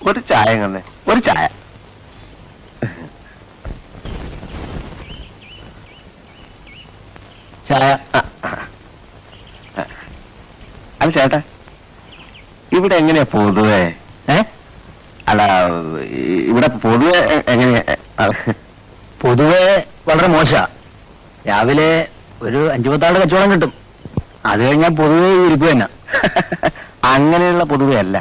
ഒരു ചായ തന്നെ, ഒരു ചായ. ചായ. അല്ല ചേട്ടാ, ഇവിടെ എങ്ങനെയാ പൊതുവേ? അല്ല, ഇവിടെ പൊതുവെ എങ്ങനെയാ? പൊതുവെ വളരെ മോശ. രാവിലെ ഒരു 5-10 കച്ചവടം കിട്ടും. അത് കഴിഞ്ഞാൽ പൊതുവെ ഇരിപ്പ് തന്നെ. അങ്ങനെയുള്ള പൊതുവെ അല്ല.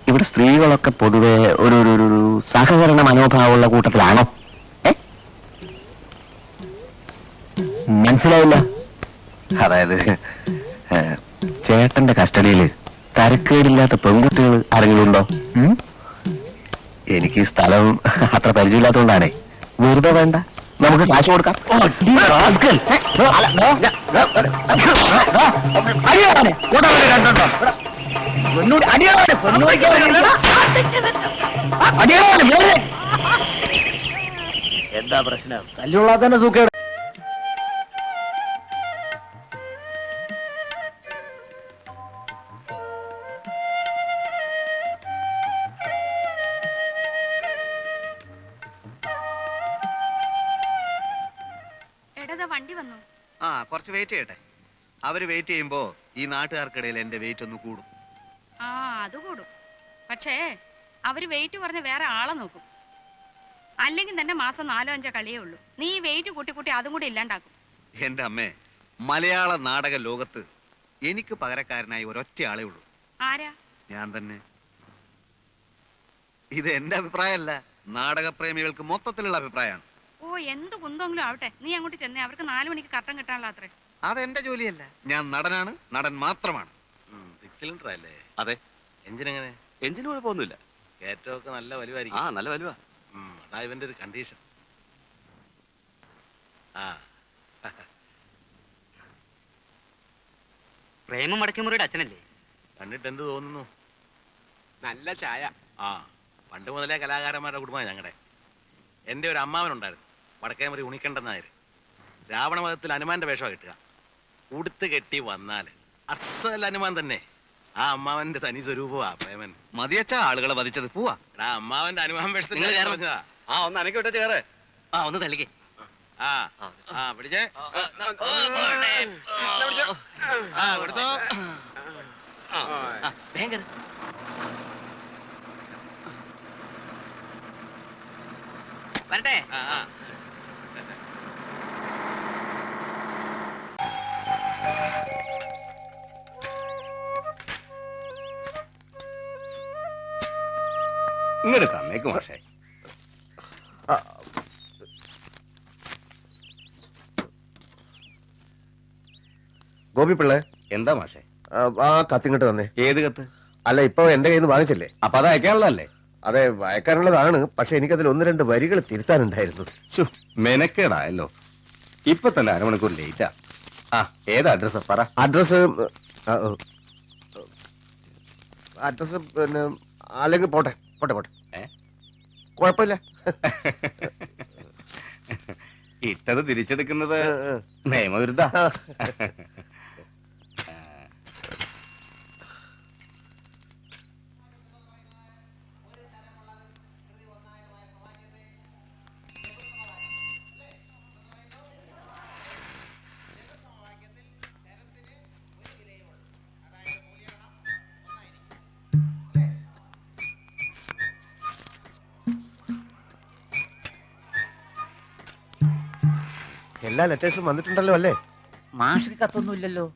ഇവിടെ സ്ത്രീകളൊക്കെ പൊതുവെ ഒരു സഹകരണ മനോഭാവമുള്ള കൂട്ടത്തിലാണോ? മനസ്സിലായില്ല. അതായത് ചേട്ടന്റെ കസ്റ്റഡിയിൽ തരക്കേടില്ലാത്ത പെൺകുട്ടികൾ ആരെങ്കിലും ഉണ്ടോ? എനിക്ക് ഈ സ്ഥലം അത്ര പരിചയമില്ലാത്തതുകൊണ്ടാണേ. വെറുതെ വേണ്ട, നമുക്ക് കാശ് കൊടുക്കാം. എന്താ പ്രശ്നം? തല്ലുള്ള തന്നെ സുഖം. വണ്ടി വന്നു. കുറച്ച് വെയിറ്റ് ചെയ്യട്ടെ. അവര് വെയിറ്റ് ചെയ്യുമ്പോ ഈ നാട്ടുകാർക്കിടയിൽ എന്റെ വെയിറ്റ് ഒന്ന് കൂടും. അത് കൂടും. പക്ഷേ അവര് വെയിറ്റ് പറഞ്ഞ വേറെ ആളെ നോക്കും. അല്ലെങ്കിൽ തന്നെ മാസം 4-5 കളിയേ ഉള്ളൂ. നീ വെയിറ്റ് കൂട്ടി അതും കൂടി ഇല്ലാണ്ടാക്കും. എന്റെ അമ്മേ, മലയാള നാടക ലോകത്ത് എനിക്ക് പകരക്കാരനായി ഒരൊറ്റ ആളേ ഉള്ളൂ. ആരാ? ഞാൻ തന്നെ. ഇത് എന്റെ അഭിപ്രായമല്ല, നാടകപ്രേമികൾക്ക് മൊത്തത്തിലുള്ള അഭിപ്രായമാണ്. എന്ത് കുന്തെങ്കിലും ആവട്ടെ, നീ അങ്ങോട്ട് ചെന്നേ. അവർക്ക് 4 മണിക്ക് കട്ടൻ കിട്ടാനുള്ള അത്രേ. അതെന്റെ ജോലിയല്ല. ഞാൻ നടനാണ്, നടൻ മാത്രമാണ്. 6 സിലിണ്ടർ അല്ലേ? അതെ. എഞ്ചിൻ എങ്ങനെ? എഞ്ചിന് കുഴപ്പമൊന്നുമില്ല. കയറ്റമൊക്കെ നല്ല വലുവായിരിക്കും. നല്ല വലുവാ. അതാ ഇവന്റെ ഒരു കണ്ടീഷൻ. പ്രേമം വടക്കേമുറിയുടെ അച്ഛനല്ലേ? കണ്ടിട്ട് എന്ത് തോന്നുന്നു? നല്ല ചായ. പണ്ട് മുതലേ കലാകാരന്മാരുടെ കുടുംബമാണ് ഞങ്ങളുടെ. എൻ്റെ ഒരു അമ്മാവനുണ്ടായിരുന്നു, വടക്കേമുറി ഉണിക്കണ്ടൻ നായർ. രാവണവധത്തിൽ ഹനുമാന്റെ വേഷമാണ് കിട്ടുക. ഉടുത്ത് കെട്ടി വന്നാല് അസൽ ഹനുമാൻ തന്നെ. ആ അമ്മാവന്റെ തനി സ്വരൂപമാ പ്രേമൻ. മതിയച്ച ആളുകളെ വധിച്ചത്. പോവാ അമ്മാവന്റെ ഹനുമാൻ വേഷത്തിൽ പറഞ്ഞതാ. ഒന്ന് അനക്കോട്ടെ ചേറെ. ഒന്ന് തള്ളിക്കേ. പിടിച്ചേ. കൊടുത്തോ. ഭയങ്കര വരട്ടെ. ഇങ്ങോട്ട് തന്നേക്ക് മാഷേ. ഗോപിപ്പിള്ളേ, എന്താ മാഷേ? ആ കത്തിങ്ങോട്ട് തന്നെ. ഏത് കത്ത്? അല്ല, ഇപ്പൊ എന്റെ കയ്യിൽ നിന്ന് വാങ്ങിച്ചില്ലേ? അപ്പൊ അത് അയക്കാനുള്ളതല്ലേ? അതെ, വായിക്കാനുള്ളതാണ്. പക്ഷെ എനിക്കതിൽ 1-2 വരികൾ തിരുത്താനുണ്ടായിരുന്നു. മെനക്കേടായല്ലോ. ഇപ്പൊ തന്നെ 1/2 മണിക്കൂർ ലേറ്റാ. ഏതാ അഡ്രസ് പറ. അഡ്രസ് പിന്നെ അല്ലെങ്കിൽ പോട്ടെ പോട്ടെ പോട്ടെ, കുഴപ്പമില്ല. ഇട്ടത് തിരിച്ചെടുക്കുന്നത് നിയമവിരുദ്ധ. എല്ലാ ലെറ്റേഴ്സും വന്നിട്ടുണ്ടല്ലോ അല്ലേ? മാഷിന് കത്തൊന്നും ഇല്ലല്ലോ.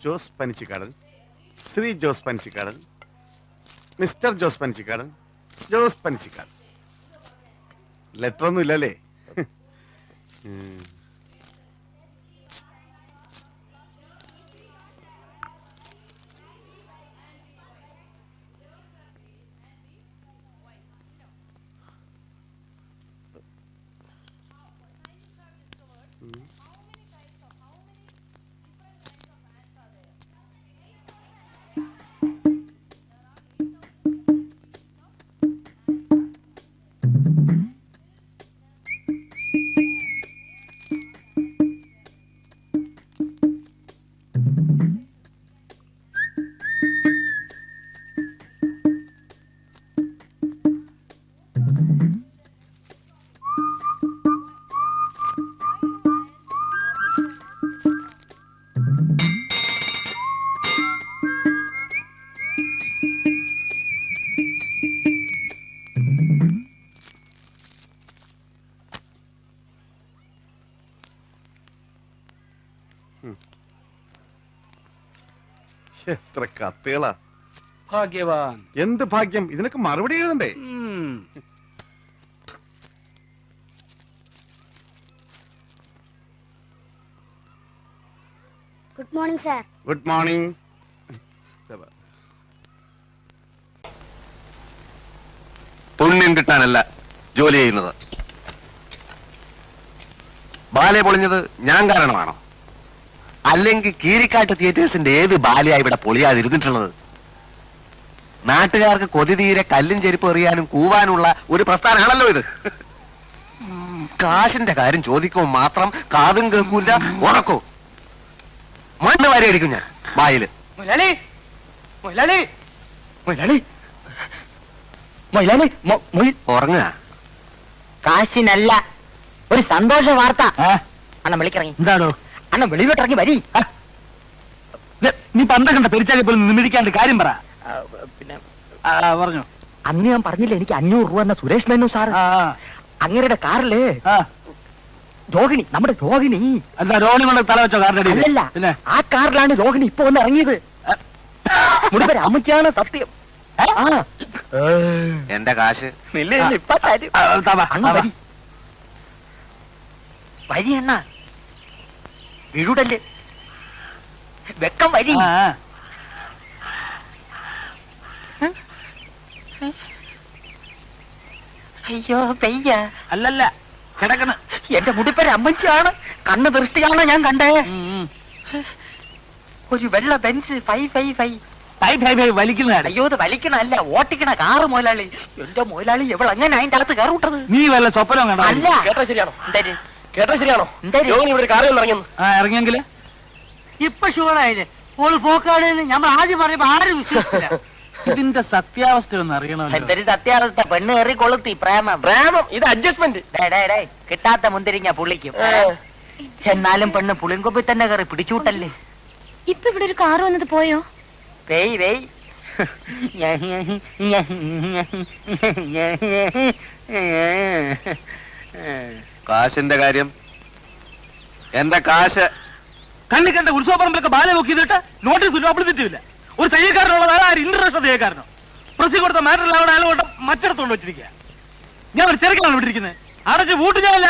ജോസ് പനിച്ചിക്കാടൻ, ശ്രീ ജോസ് പനിച്ചിക്കാടൻ, മിസ്റ്റർ ജോസ് പനിച്ചിക്കാടൻ, ജോസ് പനിച്ചിക്കാടൻ. ലെറ്റർ ഒന്നും ഇല്ലല്ലേ? എത്ര കത്തുകളാ. ഭാഗ്യവാൻ. എന്ത് ഭാഗ്യം, ഇതിനൊക്കെ മറുപടി എഴുതണ്ടേ? Good morning sir. Good morning. പുണ്യം കിട്ടാനല്ല ജോലി ചെയ്യുന്നത്. ബാലെ പൊളിഞ്ഞത് ഞാൻ കാരണമാണോ? അല്ലെങ്കിൽ കീരിക്കാട്ട് തിയേറ്റേഴ്സിന്റെ ഏത് ബാലയാ ഇവിടെ പൊളിയാതിരുന്നിട്ടുള്ളത്? നാട്ടുകാർക്ക് കൊതി തീരെ കല്ലും ചെരുപ്പ് എറിയാനും കൂവാനുള്ള ഒരു പ്രസ്ഥാനമാണല്ലോ ഇത്. കാശിന്റെ കാര്യം ചോദിക്കുമ്പോൾ മാത്രം കാതും കേൾക്കൂല, ഉറക്കോ മണ്ണ് വരെ അടിക്കും ഞാൻ വായില്. മൊയ്ലാളി മൊയ്ലാളി മൊയ്ലാളി മൊയ്ലാളി ഉറങ്ങുക. കാശിനല്ല, ഒരു സന്തോഷ വാർത്ത. അണ്ണൻ വിളിക്കിറങ്ങി. എന്താണോ അണ്ണൻ വെളിയിലോട്ടിറങ്ങി വരി. നീ പന്ത കണ്ട പെരിച്ചാലി പോലും നിമിരിക്കാണ്ട് കാര്യം പറ. പിന്നെ പറഞ്ഞു. അന്ന് ഞാൻ പറഞ്ഞില്ല എനിക്ക് 500 രൂപ എന്ന സുരേഷ് മേനു സാർ അങ്ങരുടെ കാറില് രോഹിണി, നമ്മുടെ രോഹിണി. എന്താ രോഹിണി കൊണ്ട് തല വെച്ചോ കാറിന്റെ? അല്ലല്ല, പിന്നെ ആ കാറിലാണ് രോഹിണി ഇപ്പൊ വന്ന് ഇറങ്ങിയത്. മുടിപ്പര അമ്മയ്ക്കാണ് സത്യം. എന്റെ കാശ് വരി എണ്ണ വീടല്ലേ വെക്കം വരി. അയ്യോ പെയ്യ. അല്ലല്ല കിടക്കണ എന്റെ മുടിപ്പര അമ്മച്ചിയാണ്. കണ്ണ് ദൃഷ്ടിയാണ് ഞാൻ കണ്ടേ. ഒരു വെള്ള ബെൻസ് 555 വലിക്കുന്ന. അയ്യോ ഇത് വലിക്കണല്ല, ഓട്ടിക്കണ കാറ് മുതലാളി. എന്റെ മുതലാളി എവൾ അങ്ങനെ അതിന്റെ അകത്ത് കയറി വിട്ടത്? നീ വല്ല സ്വപ്നം കണ്ടോ? അല്ല. കേട്ടോ ശരിയാണോ? കേട്ടോ ശരിയാണോ? ഇറങ്ങിയെങ്കില് ഇപ്പൊ ഷുവറായില്ലേ? ഓള് പോക്കാണ്. നമ്മൾ ആദ്യം പറയുമ്പോ ആരും വിശ്വസിക്കില്ല. ഇതിന്റെ സത്യാവസ്ഥ ഒന്ന് അറിയണമല്ലോ. എന്തൊരു സത്യാവസ്ഥ? പെണ്ണ് കയറി കൊളുത്തി പ്രേമം. ഇത് അഡ്ജസ്റ്റ്മെന്റ്. കിട്ടാത്ത മുന്തിരിങ്ങ പുള്ളിക്കും. എന്നാലും പെണ്ണ് പുളിൻകൊപ്പിൽ തന്നെ കയറി പിടിച്ചൂട്ടല്ലേ. ഇപ്പൊ ഇവിടെ ഒരു കാറ് വന്നത് പോയോ? വെയ് വെയ്. കാശിന്റെ കാര്യം എന്റെ കാശ് കണ്ണി കണ്ട ഉത്സവപ്പറമ്പിലൊക്കെ ബാല നോക്കിയിട്ട് നോട്ടീസ് അപ്ലിത്തിട്ടില്ല. ഒരു തയ്യക്കാരനുള്ള ഇന്റർനാഷണൽ തയ്യക്കാരനോ പ്രസി കൊടുത്ത മാറ്ററിൽ അവിടെ അയാളോട്ട് മറ്റിടത്തോണ്ട് വെച്ചിരിക്കുക. ഞാൻ ഒരു തിരക്കാണ് വിട്ടിരിക്കുന്നത്. അവിടെ വൂട്ട് ഞാനല്ല.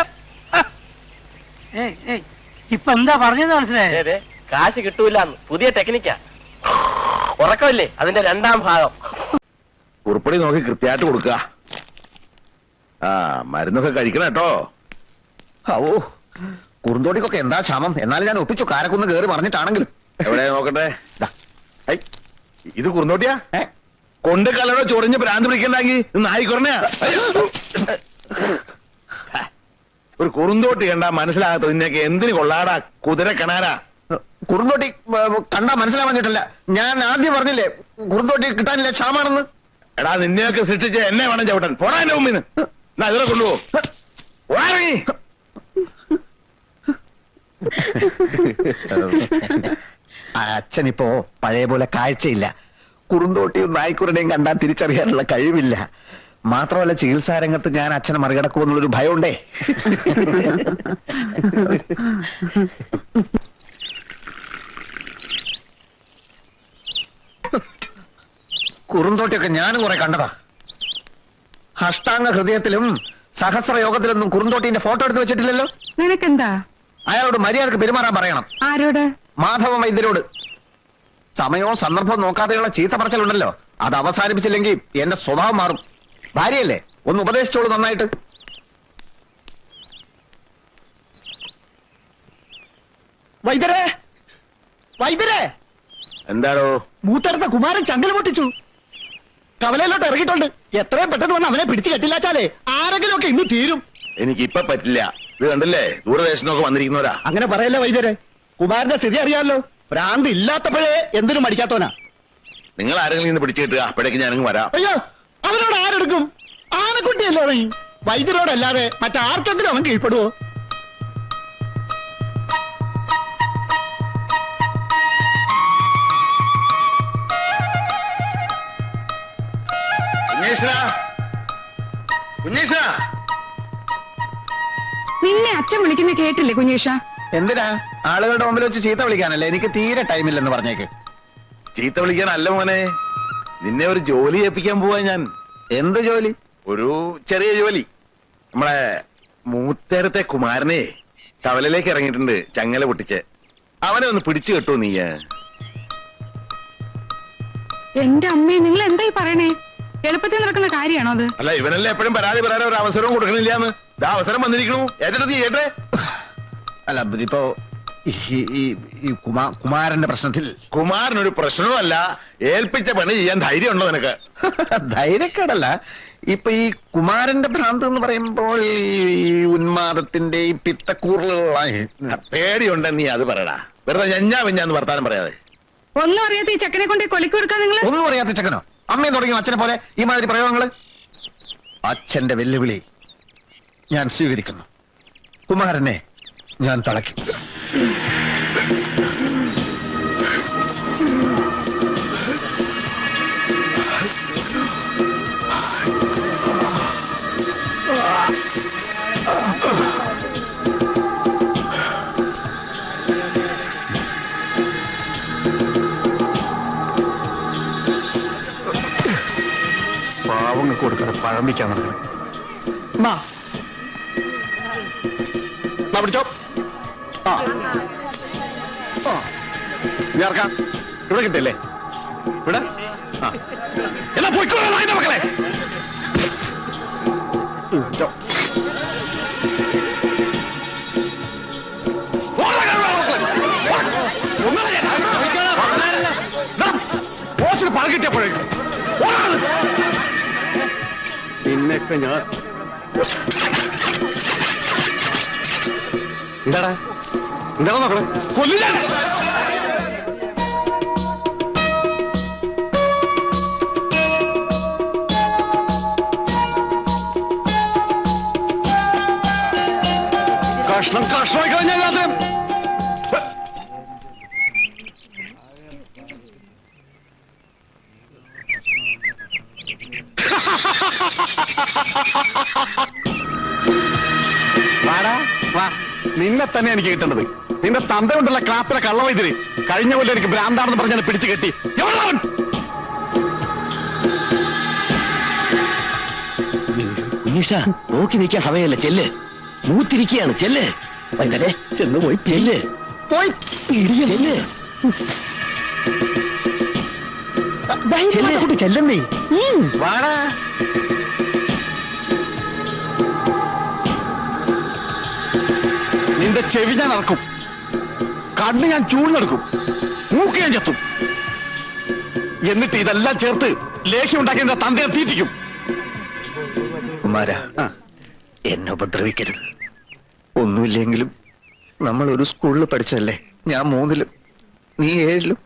ഇപ്പൊ എന്താ പറഞ്ഞത് മനസ്സിലായേ? കാശ് കിട്ടൂല, പുതിയ ടെക്നിക്കാ. ഉറക്കമില്ലേ അതിന്റെ 2ാം ഭാഗം. ഉറുപ്പടി നോക്കി കൃത്യമായിട്ട് കൊടുക്കുക. മരുന്നൊക്കെ കഴിക്കണം കേട്ടോ. ഓ കുറുന്തോടിക്കൊക്കെ എന്താ ക്ഷമം. എന്നാലും ഞാൻ ഒപ്പിച്ചു കാരക്കൊന്ന് കേറി പറഞ്ഞിട്ടാണെങ്കിലും. എവിടെ നോക്കട്ടെ. ഇത് കുറുന്തോട്ടിയാ? കൊണ്ട് കലടോ ചൊറിഞ്ഞ് ഭ്രാന്ത് പിടിക്കണ്ടെങ്കിൽ നായിക്കൊറഞ്ഞ ഒരു കുറുന്തോട്ടി കണ്ടാ മനസ്സിലാകാത്ത നിന്നൊക്കെ എന്തിനു കൊള്ളാടാ കുതിര കിണാരാ. കുറുന്തോട്ടി കണ്ടാ മനസ്സിലാവാൻ കിട്ടില്ല. ഞാൻ ആദ്യം പറഞ്ഞില്ലേ കുറുന്തോട്ടി കിട്ടാനില്ല, ക്ഷാമാണെന്ന്. എടാ നിന്നെയൊക്കെ സൃഷ്ടിച്ച എന്നെ വേണം ചവിട്ടാൻ. പോടാ എന്റെ മുമ്പിന്ന്. എന്നാ ഇതിനെ കൊണ്ടുപോ. അച്ഛനിപ്പോ പഴയ പോലെ കാഴ്ചയില്ല. കുറുന്തോട്ടിയും നായ്ക്കുരുടെയും കണ്ടാൽ തിരിച്ചറിയാനുള്ള കഴിവില്ല. മാത്രമല്ല ചികിത്സാ രംഗത്ത് ഞാൻ അച്ഛനെ മറികടക്കുമെന്നുള്ളൊരു ഭയമുണ്ടേ. കുറുന്തോട്ടിയൊക്കെ ഞാനും കുറെ കണ്ടതാ. അഷ്ടാംഗ ഹൃദയത്തിലും സഹസ്രയോഗത്തിലൊന്നും കുറുന്തോട്ടിന്റെ ഫോട്ടോ എടുത്ത് വെച്ചിട്ടില്ലല്ലോ. നിനക്കെന്താ? അയാളോട് മര്യാദക്ക് പെരുമാറാൻ പറയണം. ആരോട്? മാധവ വൈദ്യരോട്. സമയവും സന്ദർഭവും നോക്കാതെയുള്ള ചീത്ത പറച്ചിലുണ്ടല്ലോ, അത് അവസാനിപ്പിച്ചില്ലെങ്കിൽ എന്റെ സ്വഭാവം മാറും. ഭാര്യയല്ലേ, ഒന്ന് ഉപദേശിച്ചോളൂ നന്നായിട്ട്. വൈദ്യരെ വൈദ്യരെ. എന്താണോ? മൂത്തടുത്ത കുമാരൻ ചങ്കൽ പൊട്ടിച്ചു. കവലയിലോട്ട് ഇറങ്ങിയിട്ടുണ്ട്. എത്രയും പെട്ടെന്ന് വന്ന് അവനെ പിടിച്ചു കെട്ടില്ലാച്ചാലേ ആരെങ്കിലും ഒക്കെ ഇന്ന് തീരും. എനിക്കിപ്പൊ പറ്റില്ല. ഇത് കണ്ടില്ലേ, ദൂരദേശത്തൊക്കെ വന്നിരിക്കുന്നവരാ. അങ്ങനെ പറയല്ലേ വൈദ്യരെ. കുമാരന്റെ സ്ഥിതി അറിയാമല്ലോ. ഭ്രാന്ത് ഇല്ലാത്തപ്പോഴേ എന്തിനും മടിക്കാത്തവനാ. നിങ്ങൾ ആരെങ്കിലും ഇന്ന് പിടിച്ചു കിട്ടുക, അപ്പോഴേക്ക് ഞാനങ്ങ് വരാം. അയ്യോ, അവനോട് ആരെടുക്കും? ആനക്കുട്ടിയല്ലേ അവൻ. വൈദ്യരോടല്ലാതെ മറ്റാർക്കെങ്കിലും അവൻ കീഴ്പ്പെടുവോ? നിന്നെ അച്ഛൻ വിളിക്കുന്ന കേട്ടില്ലേ കുഞ്ഞീഷ? എന്തിനാ? ആളുകളുടെ മുമ്പിൽ വെച്ച് ചീത്ത വിളിക്കാനല്ലേ. എനിക്ക് തീരെ ടൈമില്ലെന്ന് പറഞ്ഞേക്ക്. ചീത്ത വിളിക്കാനല്ല മോനെ, നിന്നെ ഒരു ജോലി ഏൽപ്പിക്കാൻ പോവാ ഞാൻ. എന്ത് ജോലി? ഒരു ചെറിയ ജോലി. നമ്മളെ മൂത്തേരത്തെ കുമാരനെ കവലയിലേക്ക് ഇറങ്ങിയിട്ടുണ്ട്, ചങ്ങല പൊട്ടിച്ച്. അവനെ ഒന്ന് പിടിച്ചു കെട്ടോ നീ. എന്റെ അമ്മേ, നിങ്ങൾ എന്തായി പറയണേ? എളുപ്പത്തിൽ നടക്കുന്ന കാര്യമാണോ അത്? അല്ല, ഇവനല്ലേ എപ്പോഴും പരാതി പറയാൻ ഒരു അവസരവും കൊടുക്കണില്ലാന്ന്. ഇതാ അവസരം വന്നിരിക്കണു, ഏറ്റെടുത്ത് ചെയ്യട്ടെ. അല്ല ഇതിപ്പോ കുമാരന്റെ പ്രശ്നത്തിൽ കുമാരനൊരു പ്രശ്നവുമല്ല, ഏൽപ്പിച്ച പണി ചെയ്യാൻ ധൈര്യമുണ്ടോ നിനക്ക്? ധൈര്യക്കേടല്ല, ഇപ്പൊ ഈ കുമാരന്റെ ഭ്രാന്ത് എന്ന് പറയുമ്പോൾ ഈ ഉന്മാദത്തിന്റെ ഈ പിത്തക്കൂറുള്ള പേടിയുണ്ടെ നീ അത് പറയടാ. വെറുതെ ഞഞ്ഞാന്ന് വർത്താനം പറയാതെ. ഒന്നും അറിയാത്ത ഈ ചെക്കനെ കൊണ്ട് കൊലക്ക് കൊടുക്കാൻ നിങ്ങൾ ഒന്നും അറിയാത്ത ചെക്കനോ? അമ്മയും തുടങ്ങിയ അച്ഛനെ പോലെ ഈ മാതിരി പ്രയോഗങ്ങള്. അച്ഛന്റെ വെല്ലുവിളി ഞാൻ സ്വീകരിക്കുന്നു. കുമാരനെ ഞാൻ തളയ്ക്കും. പാവങ്ങൾക്ക് കൊടുക്കാതെ പഴമ്പിക്കാൻ നടക്കണം. പിടിച്ചോ. ഇറക്കാം. ഇവിടെ കിട്ടില്ലേ? ഇവിടെ എല്ലാം പോയിക്കോളാം മക്കളെ. പണം കിട്ടിയപ്പോഴേക്കും പിന്നൊക്കെ ഞാൻ എന്താടാ നോക്കണേ? കൊല്ലില്ല. കഷ്ണമായി കഴിഞ്ഞാൽ നിന്നെ തന്നെ എനിക്ക് കിട്ടേണ്ടത്. നിന്റെ തന്ത കൊണ്ടുള്ള ക്ലാപ്പിലെ കള്ളവൈദ്യര് കഴിഞ്ഞ കൊല്ലം എനിക്ക് ഭ്രാന്താണെന്ന് പറഞ്ഞാൽ പിടിച്ചു കെട്ടി. കുഞ്ഞീഷ, നോക്കി നിൽക്കാൻ സമയമല്ല, ചെല്ല്. മൂത്തിരിക്കുകയാണ്, ചെല്ല്. വൈകുന്നേരെ ചെന്ന് പോയി ചെല്ല്. ചെല്ലുന്നേ. വാടാ. നിന്റെ ചെവി ഞാൻ ഇറക്കും, കണ്ണ് ഞാൻ ചൂഴ്ന്നെടുക്കും, മൂക്ക് ഞാൻ ചെത്തും. എന്നിട്ട് ഇതെല്ലാം ചേർത്ത് ലേഖ്യം ഉണ്ടാക്കി എന്റെ തന്തയെ തീറ്റിക്കും. കുമാര, എന്നെ ഉപദ്രവിക്കരുത്. ഒന്നുമില്ലെങ്കിലും നമ്മൾ ഒരു സ്കൂളിൽ പഠിച്ചല്ലേ. ഞാൻ 3-ലും നീ 7-ലും.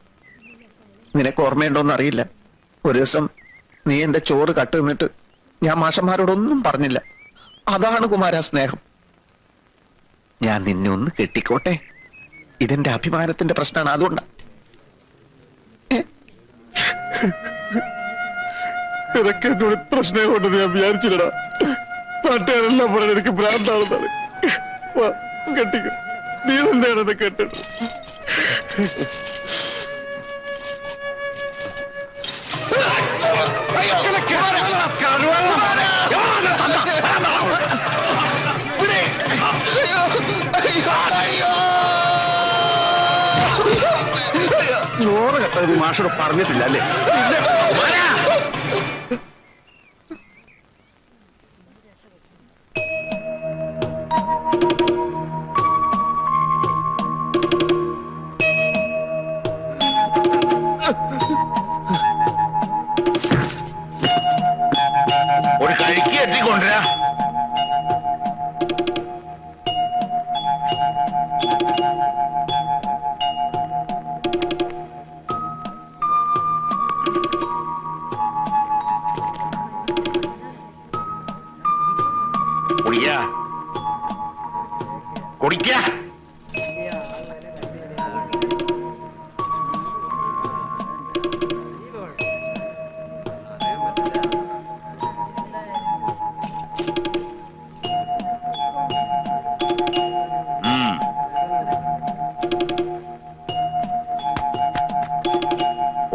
നിനക്ക് ഓർമ്മയുണ്ടോന്ന് അറിയില്ല, ഒരു ദിവസം നീ എന്റെ ചോറ് കട്ട് നിന്നിട്ട് ഞാൻ മാഷന്മാരോടൊന്നും പറഞ്ഞില്ല. അതാണ് കുമാര സ്നേഹം. ഞാൻ നിന്നെ ഒന്ന് കെട്ടിക്കോട്ടെ, ഇതെന്റെ അഭിമാനത്തിന്റെ പ്രശ്നമാണ്, അതുകൊണ്ടാ. ഇതൊക്കെ എന്നോട് ഇത്ര സ്നേഹമുണ്ടെന്ന് ഞാൻ വിചാരിച്ചില്ലടാ. നാട്ടുകാരെല്ലാം പറയാൻ എനിക്ക് ഭ്രാന്താണെന്നാണ്. കെട്ടിക്കോ, നീ തന്നെയാണ് എന്നെ കെട്ടത്. ചോറ് കെട്ടത് മാഷോട് പറഞ്ഞിട്ടില്ല അല്ലേ? ഒരു കഴിക്ക് എത്തിക്കൊണ്ടുവരാ. കുടിക്ക.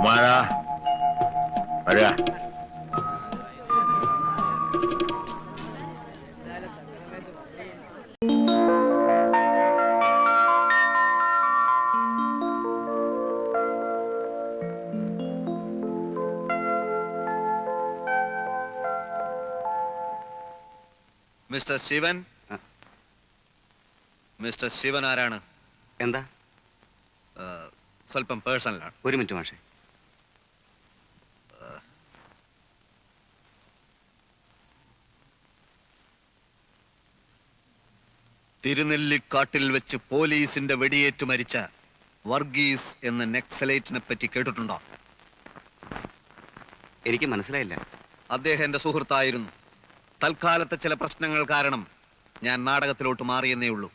കുമാരാ വരിക. മിസ്റ്റർ ശിവൻ, മിസ്റ്റർ ശിവൻ ആരാണ്? എന്താ? സ്വല്പം പേഴ്സണലാണ്. ഒരു മിനിറ്റ് മാഷെ. തിരുനെല്ലിക്കാട്ടിൽ വെച്ച് പോലീസിന്റെ വെടിയേറ്റ് മരിച്ച വർഗീസ് എന്ന നെക്സലൈറ്റിനെ പറ്റി കേട്ടിട്ടുണ്ടോ? എനിക്ക് മനസ്സിലായില്ല. അദ്ദേഹം എന്റെ സുഹൃത്തായിരുന്നു. തൽക്കാലത്തെ ചില പ്രശ്നങ്ങൾ കാരണം ഞാൻ നാടകത്തിലോട്ട് മാറിയെന്നേ ഉള്ളൂ.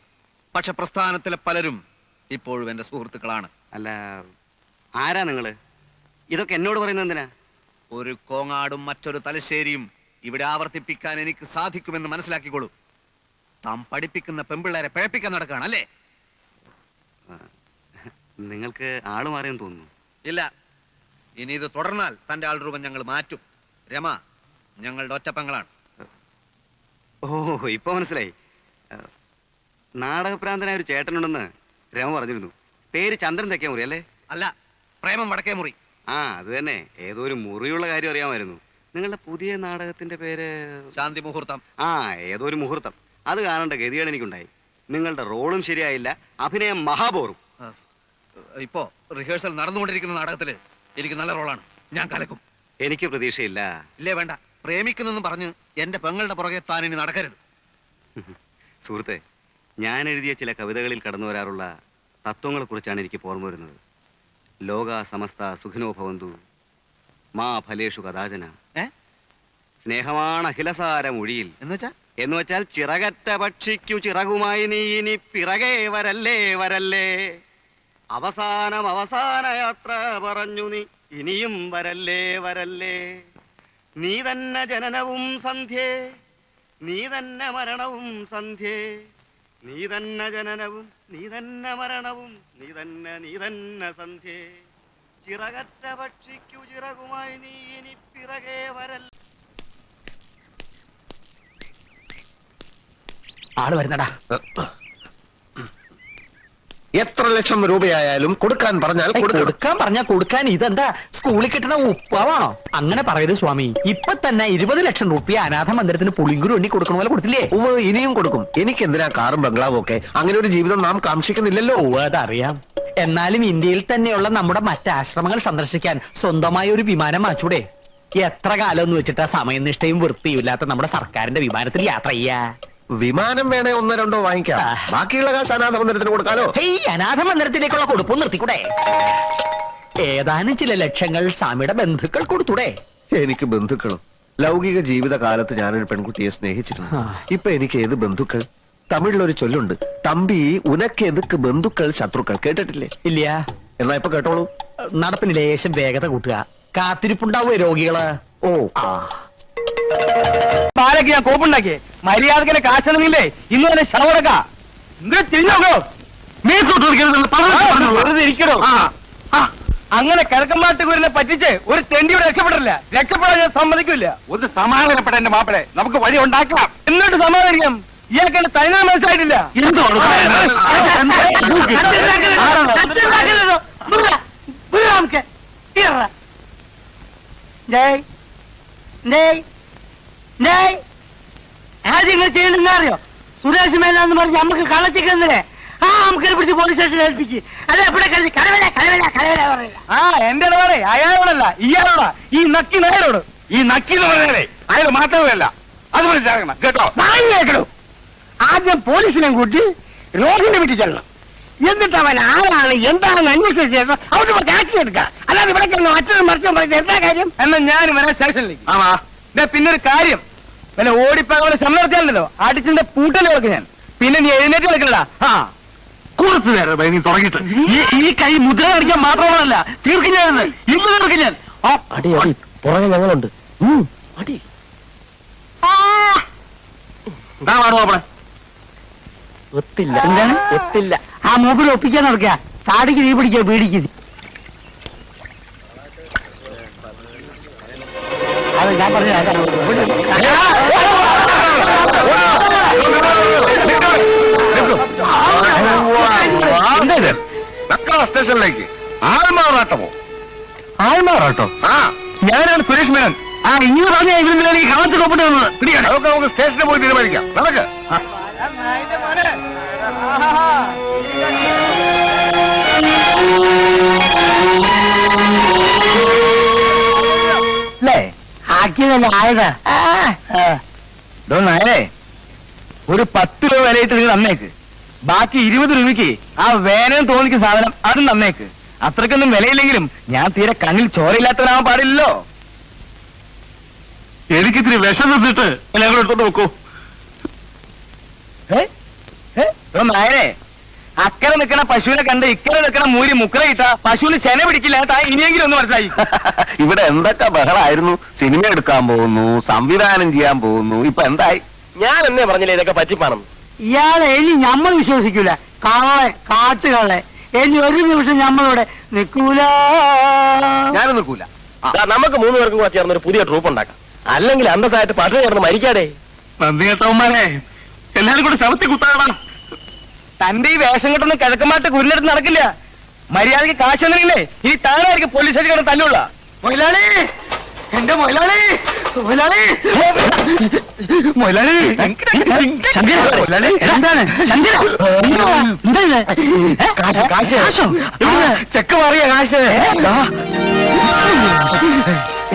പക്ഷെ പ്രസ്ഥാനത്തിലെ പലരും ഇപ്പോഴും എന്റെ സുഹൃത്തുക്കളാണ്. അല്ല, ആരാ നിങ്ങള്? ഇതൊക്കെ എന്നോട് പറയുന്നത് എന്തിനാ? ഒരു കോങ്ങാടും മറ്റൊരു തലശ്ശേരിയും ഇവിടെ ആവർത്തിപ്പിക്കാൻ എനിക്ക് സാധിക്കുമെന്ന് മനസ്സിലാക്കിക്കോളൂ. താൻ പഠിപ്പിക്കുന്ന പെമ്പിള്ളേരെ പിഴപ്പിക്കാൻ നടക്കുകയാണ് അല്ലേ? നിങ്ങൾക്ക് ആള് മാറിയെന്ന് തോന്നുന്നു. ഇല്ല, ഇനി ഇത് തുടർന്നാൽ തന്റെ ആൾ രൂപം ഞങ്ങൾ മാറ്റും. രമ ഞങ്ങളുടെ ഒറ്റപ്പങ്ങളാണ്. ഓ, ഇപ്പൊ മനസ്സിലായി. നാടകപ്രാന്തനായ ഒരു ചേട്ടനുണ്ടെന്ന് രമ പറഞ്ഞിരുന്നു. പേര് ചന്ദ്രൻ തെക്കേ മുറി അല്ലേ? അല്ല, പ്രേമം വടക്കേ മുറി. ആ, അത് തന്നെ. ഏതോ ഒരു മുറിയുള്ള കാര്യം അറിയാമായിരുന്നു. നിങ്ങളുടെ പുതിയ നാടകത്തിന്റെ പേര്? ശാന്തി മുഹൂർത്തം. ആ, ഏതോ ഒരു മുഹൂർത്തം. അത് കാണേണ്ട ഗതിയാണ് എനിക്കുണ്ടായി. നിങ്ങളുടെ റോളും ശരിയായില്ല, അഭിനയം മഹാബോറും. ഇപ്പോ റിഹേഴ്സൽ നടന്നുകൊണ്ടിരിക്കുന്ന നാടകത്തില് എനിക്ക് നല്ല റോളാണ്. ഞാൻ കലക്കും. എനിക്ക് പ്രതീക്ഷയില്ല. ഇല്ലേ, വേണ്ട. പ്രേമിക്കുന്നെന്ന് പറഞ്ഞ് എന്റെ പെങ്ങളുടെ പുറകെ താൻ ഇനി നടക്കരുത്. സുഹൃത്തെ, ഞാൻ എഴുതിയ ചില കവിതകളിൽ കടന്നു വരാറുള്ള തത്വങ്ങളെ കുറിച്ചാണ് എനിക്ക് ഓർമ്മ വരുന്നത്. ലോക സമസ്ത സുഖിനോ ഭവന്തു, മാ ഫലേഷു കഥാചന. സ്നേഹമാണ് അഖിലസാര മൊഴിയിൽ എന്ന് വെച്ചാൽ ചിറകറ്റ പക്ഷിക്കു ചിറകുമായി നീ ഇനി പിറകെ വരല്ലേ വരല്ലേ. അവസാന യാത്ര പറഞ്ഞു നീ ഇനിയും വരല്ലേ വരല്ലേ. നീ തന്നെ ജനനവും സന്ധ്യേ, നീ തന്നെ മരണവും സന്ധ്യേ. നീ തന്നെ ജനനവും നീ തന്നെ മരണവും നീ തന്നെ സന്ധ്യേ. ചിറകറ്റ പക്ഷിക്കു ചിറകുമായി നീ ഇനി പിറകെ വരല്ല. ആള് വരുന്നടാ. എത്ര ലക്ഷം രൂപയായാലും കൊടുക്കാൻ പറഞ്ഞാൽ കൊടുക്കാൻ ഇതെന്താ സ്കൂളിൽ കിട്ടുന്ന ഉപ്പാവാണോ? അങ്ങനെ പറയരുത് സ്വാമി. ഇപ്പൊ തന്നെ 20 ലക്ഷം രൂപ അനാഥ മന്ദിരത്തിന് പുളിങ്കുരു എണ്ണി കൊടുക്കണ പോലെ കൊടുത്തില്ലേ? ഇനിയും കൊടുക്കും. എനിക്ക് എന്തിനാ കാറും ബംഗ്ലാവും ഒക്കെ? അങ്ങനെ ഒരു ജീവിതം നാം കാക്ഷിക്കുന്നില്ലല്ലോ. അതറിയാം. എന്നാലും ഇന്ത്യയിൽ തന്നെയുള്ള നമ്മുടെ മറ്റ് ആശ്രമങ്ങൾ സന്ദർശിക്കാൻ സ്വന്തമായ ഒരു വിമാനം വാങ്ങിച്ചൂടെ? എത്ര കാലം എന്ന് വെച്ചിട്ടാ സമയനിഷ്ഠയും വൃത്തിയും ഇല്ലാത്ത നമ്മുടെ സർക്കാരിന്റെ വിമാനത്തിൽ യാത്ര ചെയ്യാ? വിമാനം വേണേ 1-2 വാങ്ങിക്കാം. ബാക്കിയുള്ള കാശ് അനാഥ മന്ദിരത്തിന് കൊടുക്കാലോ? അനാഥ മന്ദിരത്തിലേക്കുള്ള കൊടുപ്പും നിർത്തിക്കൂടെ? ഏതാനും ചില ലക്ഷങ്ങൾ സ്വാമിയുടെ ബന്ധുക്കൾ കൊടുത്തൂടെ? എനിക്ക് ബന്ധുക്കളും. ലൗകിക ജീവിതകാലത്ത് ഞാനൊരു പെൺകുട്ടിയെ സ്നേഹിച്ചിരുന്നു. ഇപ്പൊ എനിക്ക് ഏത് ബന്ധുക്കൾ? തമിഴിലൊരു ചൊല്ലുണ്ട്, തമ്പി ഉനക്ക് എതുക്ക് ബന്ധുക്കൾ ശത്രുക്കൾ. കേട്ടിട്ടില്ലേ? ഇല്ല. എന്നാ ഇപ്പൊ കേട്ടോളൂ. നടപ്പിന് ലേശം വേഗത കൂട്ടുക. കാത്തിരിപ്പുണ്ടാവേ രോഗികള്. ഓ, പാലക്ക് ഞാൻ കോപ്പുണ്ടാക്കിയേ. മര്യാദക്കിനെ കാശണില്ലേ? ഇന്ന് തന്നെ ശവടക്ക തിരിഞ്ഞോക്കോ. വെറുതെ ഇരിക്കണോ? അങ്ങനെ കിഴക്കമ്മാട്ടുകൂരിനെ പറ്റിച്ച് ഒരു തെണ്ടിയോട് രക്ഷപ്പെടില്ല. രക്ഷപ്പെടാൻ ഞാൻ സമ്മതിക്കില്ല. ഒന്ന് സമാധാനപ്പെട്ട എന്റെ മാപ്പിളെ, നമുക്ക് വഴി ഉണ്ടാക്കാം. എന്നിട്ട് സമാധാനിക്കാം. ഇയാൾക്ക് തനിനാ മനസ്സിലായിട്ടില്ല. ആദ്യം ചെയ്യണമെന്ന് അറിയോ? സുരേഷ് മേലാന്ന് പറഞ്ഞ് നമുക്ക് കളച്ചിക്കുന്നേ. നമുക്ക് പിടിച്ച് പോലീസ് സ്റ്റേഷനിൽ ഏൽപ്പിച്ച് അത് എവിടെ പറയില്ല. എന്റെ ഇടപാടെ അയാളോടല്ല, ഇയാളോടാ. ഈ നക്കി നേരോട്. ഈ നക്കിന്ന് പറഞ്ഞാലേ അയാൾ മാത്രമല്ല, അത് മനസ്സിലാക്കണം കേട്ടോ. കേട്ടോ, ആദ്യം പോലീസിനെ കൂട്ടി രോഗിന്റെ വീട്ടിൽ ചെല്ലണം. എന്നിട്ട് അവൻ ആരാണ് എന്താണെന്ന് അന്വേഷിച്ച ശേഷം അവിടെ ആക്ഷൻ എടുക്കാം. അല്ലാതെ ഇവിടെ മറ്റൊരു മറിച്ചും പറഞ്ഞ എന്താ കാര്യം? എന്നാ ഞാൻ വരാൻ സ്റ്റേഷനിലേക്ക്. പിന്നെ ഒരു കാര്യം, പിന്നെ ഓടിപ്പകലെ ശമ്പളം എടുക്കാനല്ലോ അടിച്ചിന്റെ പൂട്ടല് വെക്ക് ഞാൻ. പിന്നെ നീ എഴുന്നേറ്റ് കളിക്കലടാ. കുറച്ചു നേരം നീ തുടങ്ങിയിട്ട് ഈ കൈ മുദ്ര കാണിക്കാൻ മാത്രമല്ല, തീർക്കും ഞാൻ ഇന്ന് തീർക്കും ഞാൻ. അടി അടി പുറകെ ഞങ്ങളുണ്ട്. അടി ഒത്തില്ല. എന്താണ് ഒത്തില്ല? ആ മൂപ്പിൽ ഒപ്പിക്കാൻ നടക്കുക. താടിക്ക് നീ പിടിക്കുക, പീടിക്ക്. ഞാൻ പറഞ്ഞു സ്റ്റേഷനിലേക്ക് ആൾമാറാട്ടമോ? ആൾമാറാട്ടോ? ആ, ഞാനാണ് സുരേഷ് മേനോൻ. ഇങ്ങനെ പറഞ്ഞ ഇവരുടെ കളത്തിൽ ഒപ്പിട്ട് വന്നത്. അതൊക്കെ നമുക്ക് സ്റ്റേഷനിൽ പോയി തീരുമാനിക്കാം. നടക്ക്. അല്ലേ ആക്കിയതല്ലേ ആയതാ. നായരെ ഒരു 10 രൂപ വിലയിട്ട് നിങ്ങൾ തന്നേക്ക്. ബാക്കി 20 രൂപയ്ക്ക് ആ വേനൽ തോന്നിക്കുന്ന സാധനം അതും തന്നേക്ക്. അത്രക്കൊന്നും വിലയില്ലെങ്കിലും ഞാൻ തീരെ കണ്ണിൽ ചോരയില്ലാത്തവനാവാൻ പാടില്ലല്ലോ. എനിക്കിത്തിരി വിഷം തന്നിട്ട് എല്ലാവരും എടുത്തോണ്ട് നോക്കൂ. നായരെ അക്കരെ നിൽക്കണ പശുവിനെ കണ്ട് ഇക്കരെ നിൽക്കണ മൂരി മുക്കര ഇട്ട പശുവിന് ചെന പിടിക്കില്ല. ഇനിയെങ്കിലും ഒന്ന് മനസ്സിലായി. ഇവിടെ എന്തൊക്കെ ബഹളായിരുന്നു. സിനിമ എടുക്കാൻ പോകുന്നു, സംവിധാനം ചെയ്യാൻ പോകുന്നു. ഇപ്പൊ എന്തായി? ഞാൻ എന്നെ പറഞ്ഞില്ലേ ഇതൊക്കെ പറ്റിപ്പാണം. ഇയാളെ ഇനി നമ്മൾ വിശ്വസിക്കൂല. കള്ളെ കാട്ടുകളെ ഇനി ഒരു നിമിഷം നമ്മളിവിടെ നിൽക്കൂല. ഞാനും നിൽക്കൂല. നമുക്ക് 3 പേർക്കും കൂടെ ചേർന്ന് ഒരു പുതിയ ട്രൂപ്പ് ഉണ്ടാക്കാം. അല്ലെങ്കിൽ അന്തസ്സായിട്ട് പട്ടിണി ചേർന്ന് മരിക്കാടേ. നന്ദി കേട്ടവന്മാരെ, എല്ലാരും കൂടെ ശവത്തി കുത്താടാ. തന്റെ ഈ വേഷം കെട്ടൊന്നും കിഴക്കമായിട്ട് കുരിലെടുത്ത് നടക്കില്ല. മര്യാദക്ക് കാശ് തന്നില്ലേ ഇനി താനായിരിക്കും പോലീസ് സ്റ്റേഷൻ തല്ലുള്ള. മൊയിലാളി, എന്റെ മൊയിലാളി, മൊയിലാളി, മൊയിലാളി, മൊയിലാളി, എന്താണ് ചെക്ക് മാറിയ കാശ്?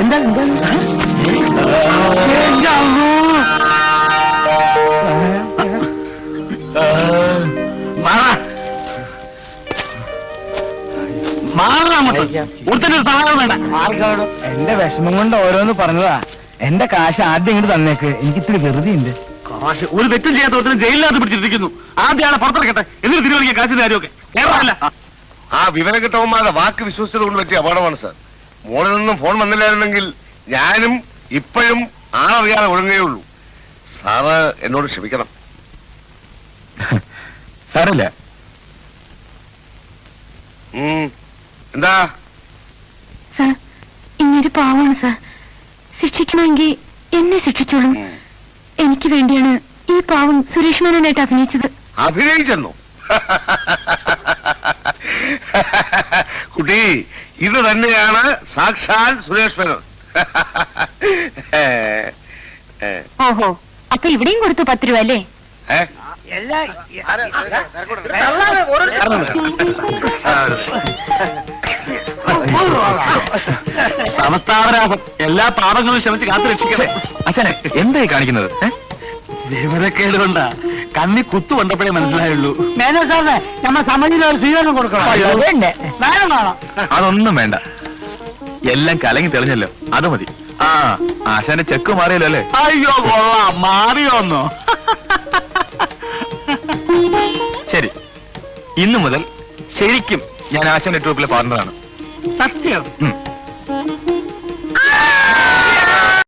എന്താണ് എന്റെ വിഷമം കൊണ്ട് ഓരോന്ന് പറഞ്ഞതാ. എന്റെ കാശ് ആദ്യം ഇങ്ങോട്ട് തന്നേക്ക്. എനിക്ക് ഇത്തിരി വെറുതെ ഉണ്ട്. കാശ് ഒരു തെറ്റും ചെയ്യാത്ത ഒത്തിരി ജയിലിനകത്ത് പിടിച്ചിരിക്കുന്നു. ആദ്യം ആളെ പുറത്തിറക്കട്ടെ, എന്നിട്ട് തീരുമാനിക്കാം കാശിന്റെ കാര്യമൊക്കെ. കേരളമല്ല. ആ വിവരം കിട്ടവന്മാരുടെ വാക്ക് വിശ്വസിച്ചത് കൊണ്ട് പറ്റിയ അപകടമാണ് സാർ. മോളിൽ നിന്നും ഫോൺ വന്നില്ലായിരുന്നെങ്കിൽ ഞാനും ഇപ്പോഴും ആളറിയാതെ ഒഴുകുകയുള്ളൂ. സാറ് എന്നോട് ക്ഷമിക്കണം. സാരല്ല. എന്താ? സാർ, ഇങ്ങൊരു പാവമാണ് സാർ. ശിക്ഷിക്കണമെങ്കിൽ എന്നെ ശിക്ഷിച്ചോളും. എനിക്ക് വേണ്ടിയാണ് ഈ പാവം സുരേഷ് മേനോനായിട്ട് അഭിനയിച്ചത്. അഭിനയിച്ചെന്നോ? കുട്ടി, ഇത് തന്നെയാണ് സാക്ഷാൽ സുരേഷ് മേനോൻ. ഓഹോ, അപ്പൊ ഇവിടെയും കൊടുത്തു 10 രൂപ അല്ലേ? സമസ്താപരാധം, എല്ലാ പാപങ്ങളും ക്ഷമിച്ച് കാത്തു രക്ഷിക്കണേ. അച്ഛനെ എന്തായി കാണിക്കുന്നത്? വിവരക്കേട് കൊണ്ടാ. കണ്ണി കുത്തു കൊണ്ടപ്പോഴേ മനസ്സിലായുള്ളൂ. മേനോ സാറിന് നമ്മൾ സമിതിയിൽ ഒരു സ്വീകരണം കൊടുക്കണം. അതൊന്നും വേണ്ട, എല്ലാം കലങ്ങി തെളിഞ്ഞല്ലോ, അത് മതി. ആ ആശാന്റെ ചെക്ക് മാറിയല്ലോ അല്ലേ? അയ്യോ കൊള്ളാം, മാറിയോന്നോ? ശരി, ഇന്നു മുതൽ ശരിക്കും ഞാൻ ആശാന്റെ ട്രൂപ്പിലെ പാർട്ണറാണ്. സത്യം.